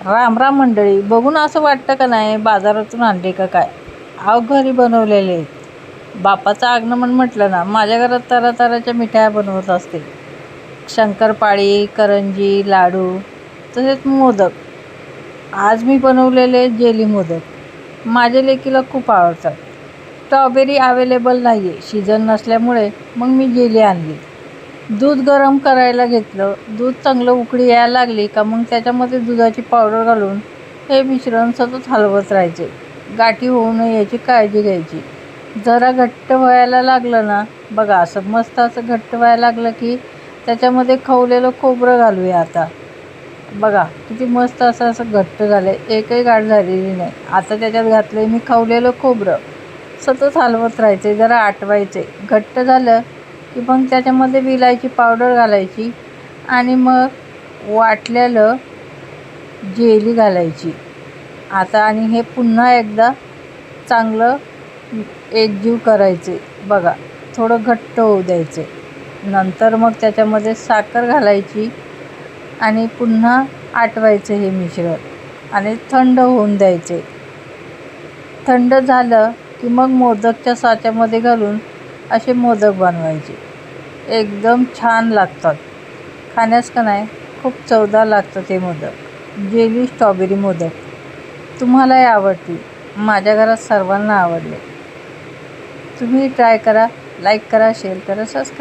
राम राम मंडळी. बघून असं वाटतं का नाही बाजारातून आणले का काय? अहो घरी बनवलेले आहेत. बापाचं आगमन म्हटलं ना माझ्या घरात तऱ्हातऱ्हाच्या मिठाया बनवत असते. शंकरपाळी, करंजी, लाडू, तसेच मोदक. आज मी बनवलेले जेली मोदक माझ्या लेकीला खूप आवडतात. स्ट्रॉबेरी अवेलेबल नाही आहे, सीजन नसल्यामुळे मग मी जेली आणली. दूध गरम करायला घेतलं. दूध चांगलं उकळी यायला लागली का मग त्याच्यामध्ये दुधाची पावडर घालून हे मिश्रण सतत हलवत राहायचे. गाठी होऊ नये याची काळजी घ्यायची. जरा घट्ट व्हायला लागलं ना, बघा असं मस्त असं घट्ट व्हायला लागलं की त्याच्यामध्ये खवलेलं खोबरं घालूया. आता बघा किती मस्त असं घट्ट झालं आहे, एकही गाठ झालेली नाही. आता त्याच्यात घातलं आहे मी खवलेलं खोबरं. सतत हलवत राहायचे, जरा आटवायचे. घट्ट झालं की मग त्याच्यामध्ये विलायची पावडर घालायची आणि मग वाटलेलं जेली घालायची. आता आणि हे पुन्हा एकदा चांगलं एकजीव करायचे. बघा थोडं घट्ट होऊ द्यायचे. नंतर मग त्याच्यामध्ये साखर घालायची आणि पुन्हा आटवायचं हे मिश्रण आणि थंड होऊन द्यायचे. थंड झालं की मग मोदकच्या साच्यामध्ये घालून असे मोदक बनवायचे. एकदम छान लागतात खाण्यास का नाही, खूप चवदार लागतात हे मोदक. जेली स्ट्रॉबेरी मोदक तुम्हालाही आवडतील. माझ्या घरात सर्वांना आवडले. तुम्ही ट्राय करा, लाईक करा, शेअर करा, सबस्क्राईब